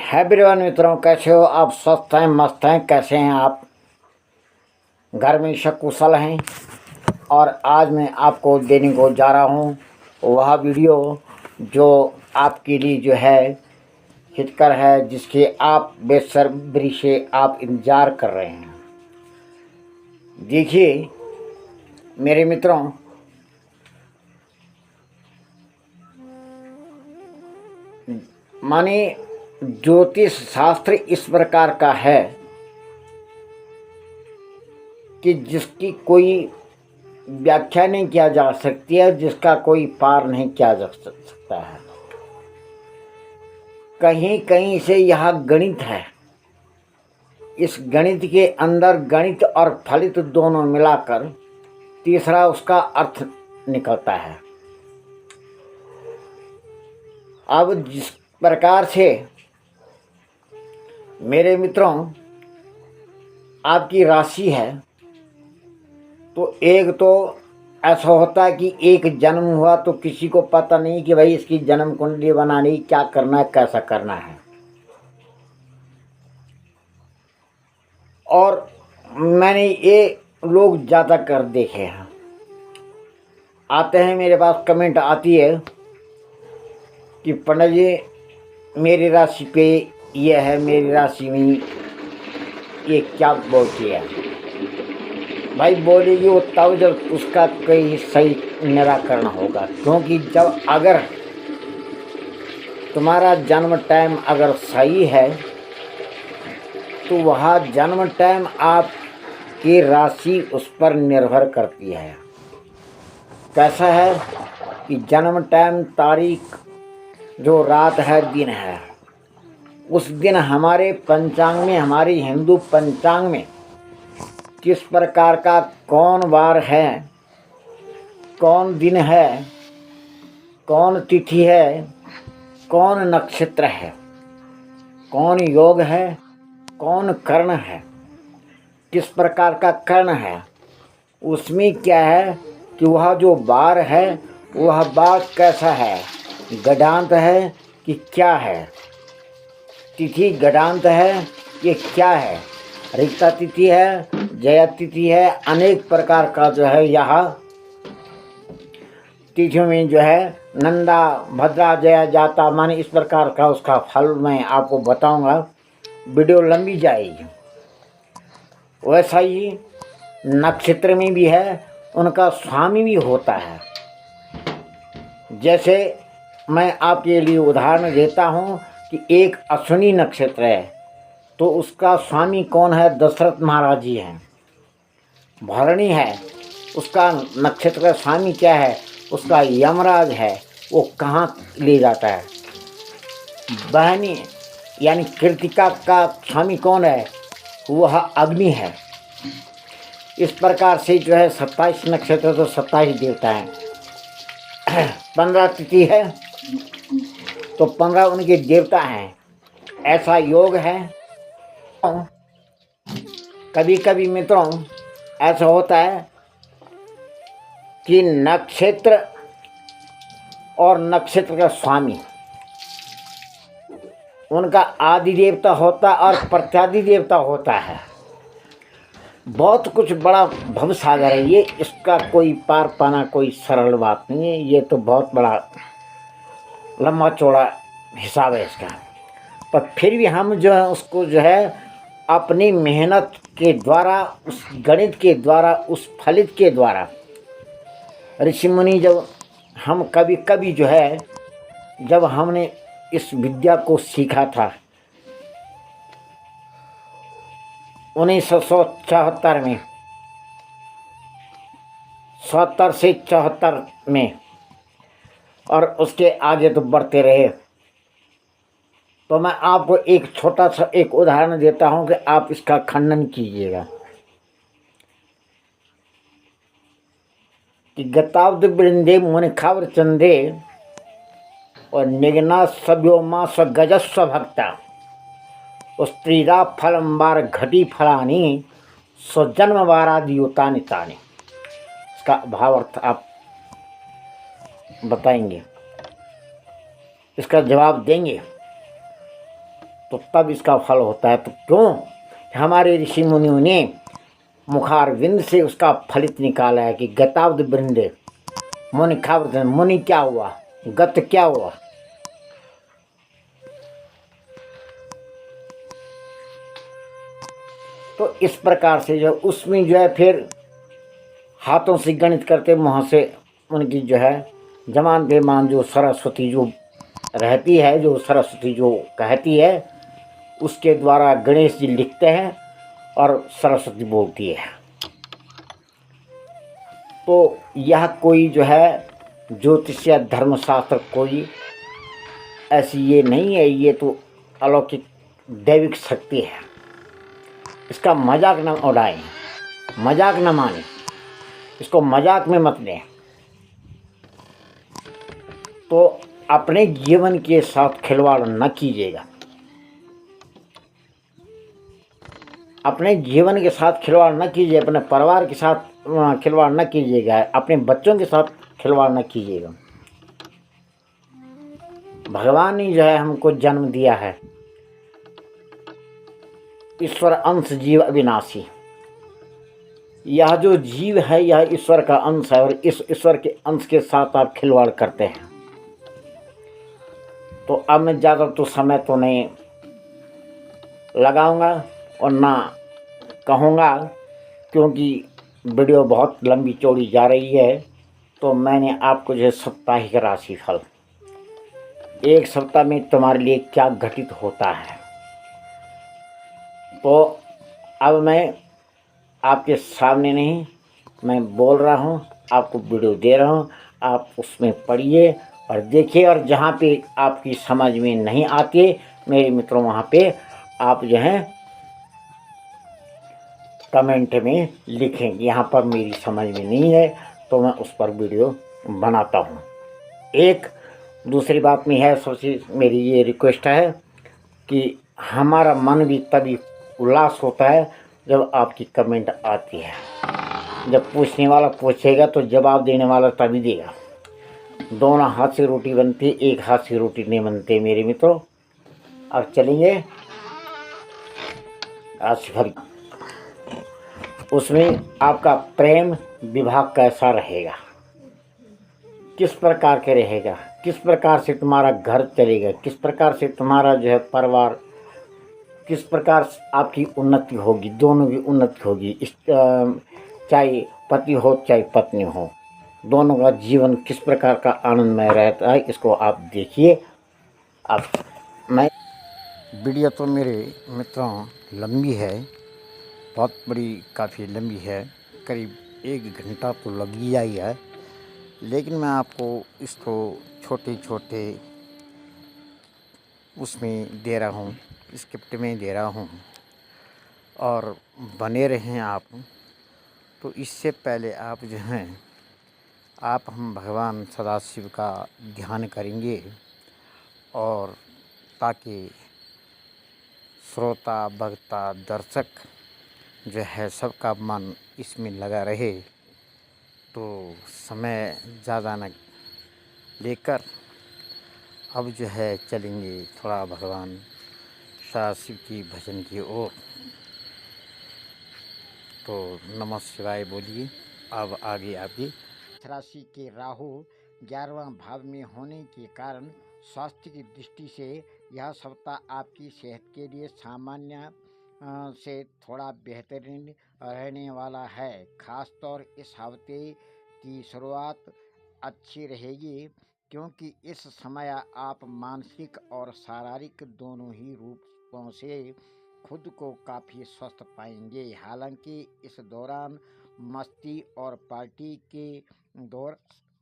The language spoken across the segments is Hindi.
है एवरीवन मित्रों, कैसे हो आप? स्वस्थ हैं, मस्त हैं? कैसे हैं आप? घर में सकुशल हैं? और आज मैं आपको देने को जा रहा हूँ वह वीडियो जो आपके लिए जो है हितकर है, जिसके आप बेसब्री से आप इंतज़ार कर रहे हैं। देखिए मेरे मित्रों, माने ज्योतिष शास्त्र इस प्रकार का है कि जिसकी कोई व्याख्या नहीं किया जा सकती है, जिसका कोई पार नहीं किया जा सकता है। कहीं कहीं से यह गणित है। इस गणित के अंदर गणित और फलित दोनों मिलाकर तीसरा उसका अर्थ निकलता है। अब जिस प्रकार से मेरे मित्रों आपकी राशि है, तो एक तो ऐसा होता है कि एक जन्म हुआ तो किसी को पता नहीं कि भाई इसकी जन्म कुंडली बनानी, क्या करना है, कैसा करना है। और मैंने ये लोग ज़्यादा कर देखे हैं, आते हैं मेरे पास, कमेंट आती है कि पंडित जी मेरी राशि पे ये है, मेरी राशि में ये क्या बोलती है। भाई बोलेगी वो तब जब उसका कोई सही निराकरण होगा, क्योंकि जब अगर तुम्हारा जन्म टाइम अगर सही है तो वह जन्म टाइम आपकी राशि उस पर निर्भर करती है। कैसा है कि जन्म टाइम तारीख जो रात है दिन है, उस दिन हमारे पंचांग में, हमारी हिंदू पंचांग में किस प्रकार का कौन वार है, कौन दिन है, कौन तिथि है, कौन नक्षत्र है, कौन योग है, कौन कर्ण है, किस प्रकार का कर्ण है, उसमें क्या है कि वह जो वार है वह वार कैसा है, गडांत है कि क्या है, तिथि गडांत है ये क्या है, रिक्ता तिथि है, जया तिथि है, अनेक प्रकार का जो है यहाँ तिथियों में जो है नंदा भद्रा जया जाता, माने इस प्रकार का उसका फल मैं आपको बताऊंगा, वीडियो लंबी जाएगी। वैसा ही नक्षत्र में भी है, उनका स्वामी भी होता है। जैसे मैं आपके लिए उदाहरण देता हूँ कि एक अश्विनी नक्षत्र है तो उसका स्वामी कौन है? दशरथ महाराज जी हैं। भरणी है, उसका नक्षत्र का स्वामी क्या है? उसका यमराज है। वो कहाँ ले जाता है? बहनी यानी कृतिका का स्वामी कौन है? वह अग्नि है। इस प्रकार से जो है 27 नक्षत्र तो 27 देवता हैं। 15 तिथि है तो 15 उनके देवता हैं। ऐसा योग है। कभी कभी मित्रों ऐसा होता है कि नक्षत्र और नक्षत्र का स्वामी उनका आदि देवता होता और प्रत्यादि देवता होता है। बहुत कुछ बड़ा भव सागर है ये, इसका कोई पार पाना कोई सरल बात नहीं है। ये तो बहुत बड़ा लंबा चौड़ा हिसाब है इसका। पर फिर भी हम जो है उसको जो है अपनी मेहनत के द्वारा, उस गणित के द्वारा, उस फलित के द्वारा, ऋषि मुनि जब हम कभी कभी जो है जब हमने इस विद्या को सीखा था 1974 में, 70 से 74 में, और उसके आगे तो बढ़ते रहे, तो मैं आपको एक छोटा सा एक उदाहरण देता हूं कि आप इसका खंडन कीजिएगा। कि गताब्द वृंदे मुनिखावर चंदे और निगना सभ्योमा स्वगजस्व भक्ता स्त्रीरा फलंबार घटी फलानी स्वजन्म वारादियोतानि तानि। इसका भाव अर्थ आप बताएंगे, इसका जवाब देंगे। तो तब इसका फल होता है। तो क्यों हमारे ऋषि मुनियों ने मुखारविंद से उसका फलित निकाला है कि गतावद वृंदे मुनि खावत। मुनि क्या हुआ, गत क्या हुआ। तो इस प्रकार से जो उसमें जो है फिर हाथों से गणित करते, मुँह से उनकी जो है जमान बेमान जो सरस्वती जो रहती है, जो सरस्वती जो कहती है, उसके द्वारा गणेश जी लिखते हैं और सरस्वती बोलती है। तो यह कोई जो है ज्योतिष या धर्मशास्त्र कोई ऐसी ये नहीं है, ये तो अलौकिक दैविक शक्ति है। इसका मजाक न उड़ाएं, मजाक न माने, इसको मजाक में मत लें। तो अपने जीवन के साथ खिलवाड़ न कीजिएगा, अपने जीवन के साथ खिलवाड़ न कीजिए, अपने परिवार के साथ खिलवाड़ न कीजिएगा, अपने बच्चों के साथ खिलवाड़ न कीजिएगा। भगवान ने जो है हमको जन्म दिया है, ईश्वर अंश जीव अविनाशी। यह जो जीव है यह ईश्वर का अंश है और इस ईश्वर के अंश के साथ आप खिलवाड़ करते हैं। तो अब मैं ज़्यादा तो समय तो नहीं लगाऊंगा और ना कहूँगा, क्योंकि वीडियो बहुत लंबी चौड़ी जा रही है। तो मैंने आपको जो है साप्ताहिक राशिफल, एक सप्ताह में तुम्हारे लिए क्या घटित होता है, तो अब मैं आपके सामने नहीं मैं बोल रहा हूँ, आपको वीडियो दे रहा हूँ, आप उसमें पढ़िए और देखिए। और जहाँ पे आपकी समझ में नहीं आती मेरे मित्रों, वहाँ पे आप जो हैं कमेंट में लिखें, यहाँ पर मेरी समझ में नहीं है, तो मैं उस पर वीडियो बनाता हूँ। एक दूसरी बात में है, सबसे मेरी ये रिक्वेस्ट है कि हमारा मन भी तभी उल्लास होता है जब आपकी कमेंट आती है। जब पूछने वाला पूछेगा तो जवाब देने वाला तभी देगा। दोनों हाथ से रोटी बनती, एक हाथ से रोटी नहीं बनते मेरे मित्रों। अब चलेंगे राशिफल। उसमें आपका प्रेम विवाह कैसा रहेगा, किस प्रकार के रहेगा, किस प्रकार से तुम्हारा घर चलेगा, किस प्रकार से तुम्हारा जो है परिवार, किस प्रकार आपकी उन्नति होगी, दोनों की उन्नति होगी। चाहे पति हो चाहे पत्नी हो, दोनों का जीवन किस प्रकार का आनंदमय रहता है, इसको आप देखिए। आप मैं वीडियो तो मेरे मित्रों लंबी है, बहुत बड़ी, काफ़ी लंबी है, करीब 1 घंटा तो लग ही आई है। लेकिन मैं आपको इसको छोटे छोटे उसमें दे रहा हूँ, स्क्रिप्ट में दे रहा हूँ, और बने रहें आप। तो इससे पहले आप जो हैं हम भगवान सदाशिव का ध्यान करेंगे, और ताकि श्रोता भक्ता दर्शक जो है सबका मन इसमें लगा रहे। तो समय ज़्यादा न लेकर अब जो है चलेंगे थोड़ा भगवान सदाशिव की भजन की ओर। तो नमः शिवाय बोलिए। अब आगे आपकी राशि के राहु 11वां भाव में होने के कारण स्वास्थ्य की दृष्टि से यह सप्ताह आपकी सेहत के लिए सामान्य से थोड़ा बेहतरीन रहने वाला है। खासतौर इस हफ्ते की शुरुआत अच्छी रहेगी, क्योंकि इस समय आप मानसिक और शारीरिक दोनों ही रूपों से खुद को काफ़ी स्वस्थ पाएंगे। हालांकि इस दौरान मस्ती और पार्टी के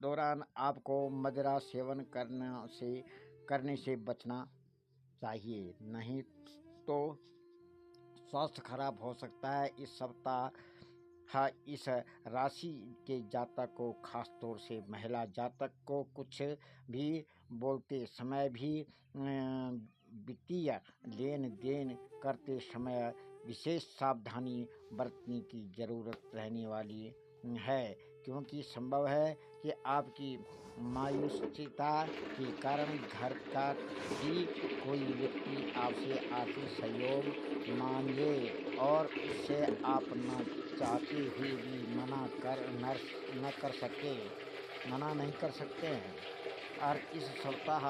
दौरान आपको मदिरा सेवन करने से बचना चाहिए, नहीं तो स्वास्थ्य खराब हो सकता है। इस सप्ताह इस राशि के जातक को, खास तौर से महिला जातक को, कुछ भी बोलते समय भी वित्तीय लेन देन करते समय विशेष सावधानी बरतने की ज़रूरत रहने वाली है। क्योंकि संभव है कि आपकी मायूसिता के कारण घर का ही कोई व्यक्ति आपसे आर्थिक सहयोग मांगे और उससे आप न चाहते हुए भी मना नहीं कर सकते हैं। और इस सप्ताह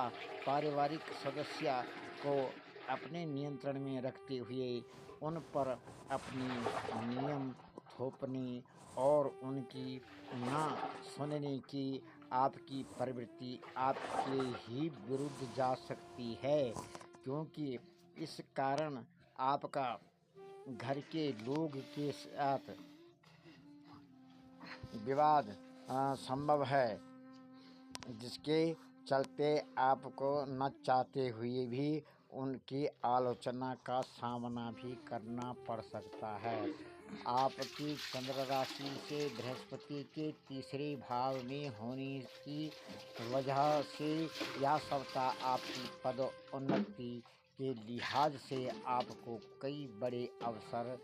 पारिवारिक सदस्य को अपने नियंत्रण में रखते हुए उन पर अपनी नियम थोपने और उनकी ना सुनने की आपकी प्रवृत्ति आपके ही विरुद्ध जा सकती है, क्योंकि इस कारण आपका घर के लोग के साथ विवाद संभव है, जिसके चलते आपको न चाहते हुए भी उनकी आलोचना का सामना भी करना पड़ सकता है। आपकी चंद्र राशि से बृहस्पति के तीसरे भाव में होने की वजह से यह सप्ताह आपकी पदोन्नति के लिहाज से आपको कई बड़े अवसर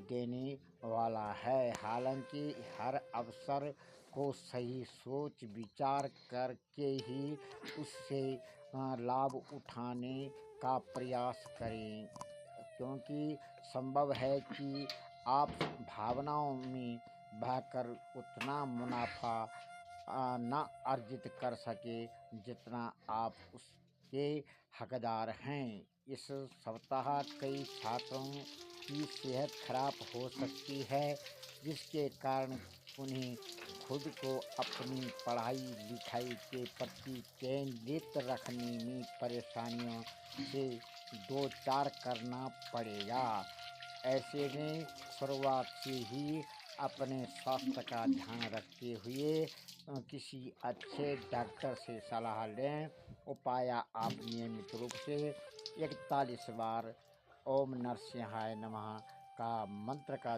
देने वाला है। हालांकि हर अवसर को सही सोच विचार करके ही उससे लाभ उठाने का प्रयास करें, क्योंकि संभव है कि आप भावनाओं में बहकर उतना मुनाफा न अर्जित कर सके जितना आप उसके हकदार हैं। इस सप्ताह कई छात्रों की सेहत खराब हो सकती है, जिसके कारण उन्हें खुद को अपनी पढ़ाई लिखाई के प्रति केंद्रित रखने में परेशानियों से दो चार करना पड़ेगा। ऐसे में शुरुआत से ही अपने स्वास्थ्य का ध्यान रखते हुए किसी अच्छे डॉक्टर से सलाह लें। उपाय आप नियमित रूप से 41 बार ओम नरसिंहाय नमः का मंत्र का